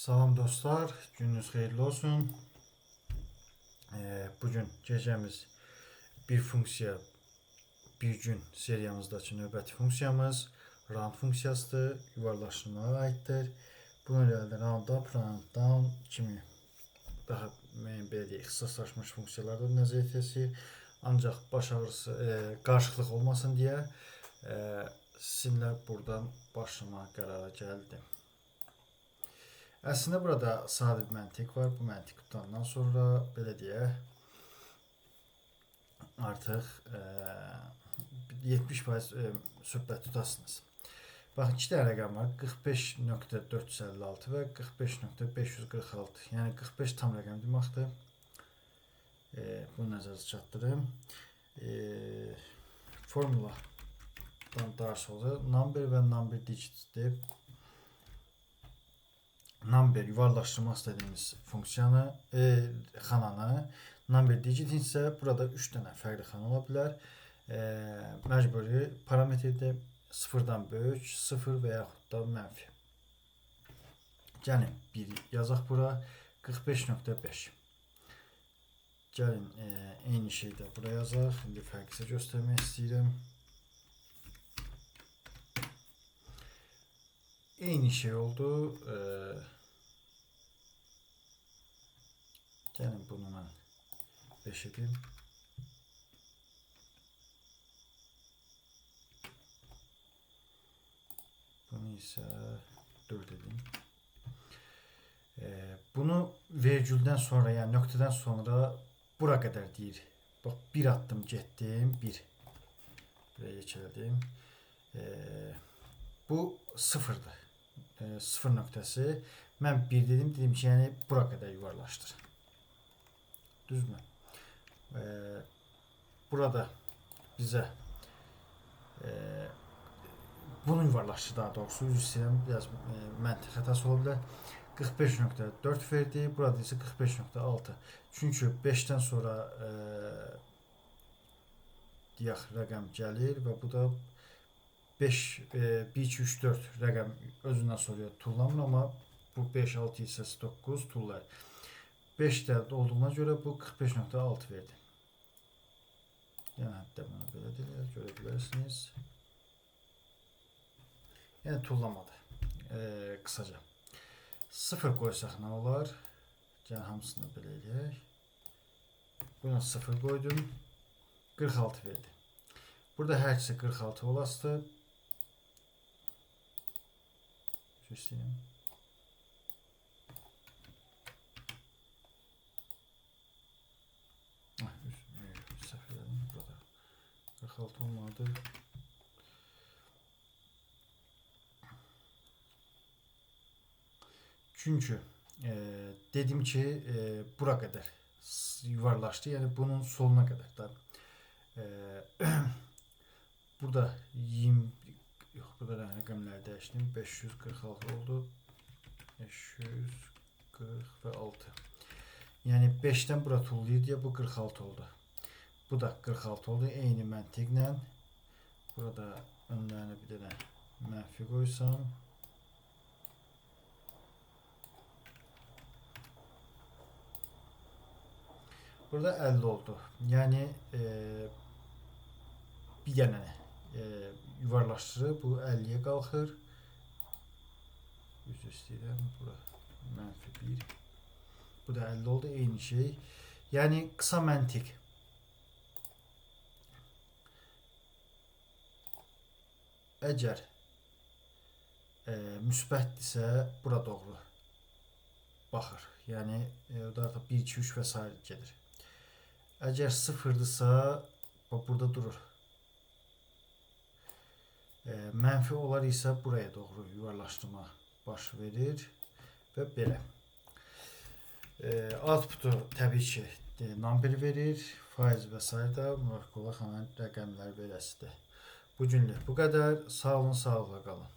Salam dostlar, gününüz xeyirli olsun. Bugün gecemiz bir funksiya, bir gün seriyamızdakı növbəti funksiyamız round funksiyasıdır, yuvarlaşdırmağa aiddir. Bunun irəlidə round kimi daha belə deyək, ixtisaslaşmış funksiyalarda nəzərə yetirəcəyik. Ancaq baş ağrısı, qarışıqlıq olmasın deyə sizinlə buradan başlamağa qərara gəldim. Əslində burada sadə bir məntiq var. Bu məntiq tutandan sonra belə deyək, artıq 70% söhbət tutasınız. Bax, iki dənə rəqəm var. 45.456 və 45.546. Yəni 45 tam rəqəm deməkdir. Bunu nəzərə çatdırım. Formuladan ders olur. Number və number digitdir. Number yuvarlaşdırmaq istədiyimiz funksiyanı, xananı, number digit isə burada 3 dənə fərqli xana ola bilər. Məcburi parametrdə 0-dan böyük, 0 və yaxud da mənfi. Gəlin 1 yazaq bura, 45.5. Gəlin eyni şeyi də bura yazaq. İndi fərq isə göstərmək istəyirəm. Eyni şey oldu. Gəlin bunu mən 5 edim. Bunu isə 4 edim. Bunu vergüldən sonra, yəni nöqtədən sonra bura qədər deyir. Bax, bir addım getdim, 1. Buraya keçirdim. Bu 0'dır. 0 nöqtəsi. Mən 1 dedim ki, yəni bura qədər yuvarlaşdır. Düzmü? Burada bizə bunu yuvarlaşdır daha doğrusu. Üzr istəyirəm, biraz məntiq xətası ola bilər. 45.4 verdi. Burada isə 45.6. Çünki 5-dən sonra deyək rəqəm gəlir və bu da 5, 1, 2, 3, 4 rəqəm özündən sonra tullanmır, amma bu 5, 6 isə 9 tullar. 5 dərdə olduğuna görə bu 45.6 verdi. Yəni hətta bunu belə deyək, görə bilərsiniz. Yəni tullamadı. Qısaca. 0 qoysaq nə olar? Yəni hamısını belə eləyək. Buna 0 qoydum. 46 verdi. Burada hər ikisi 46 olasıdır. Göstəreyim. Səhv elədim. Burada 46 olmadı. Çünki dedim ki bura qədər yuvarlaşdı. Yəni bunun soluna qədər da. Burada 20 yox, burada rəqəmləri dəyişdim. 546 oldu. 540 və 6. Yəni 5-dən bura tullayır deyə bu 46 oldu. Bu da 46 oldu. Eyni məntiqlə. Burada önlərinə bir dənə mənfi qoysam. Burada 50 oldu. Yəni bir dənə yuvarlaşdırıb bu 50-yə qalxır. Üzr istəyirəm. Bura mənfi 1. Bu da 50 oldu. Eyni şey. Yəni qısa məntiq. Əgər müsbətdirsə bura doğru baxır. Yəni da 1, 2, 3 və s. gedir. Əgər sıfırdırsa burada durur. Mənfi olar isə buraya doğru yuvarlaşdırma baş verir və belə. Output'u təbii ki number verir, faiz və s. da müvafiq olaraq həmin rəqəmlər beləsidir. Bu günlük bu qədər. Sağ olun, sağlıqla qalın.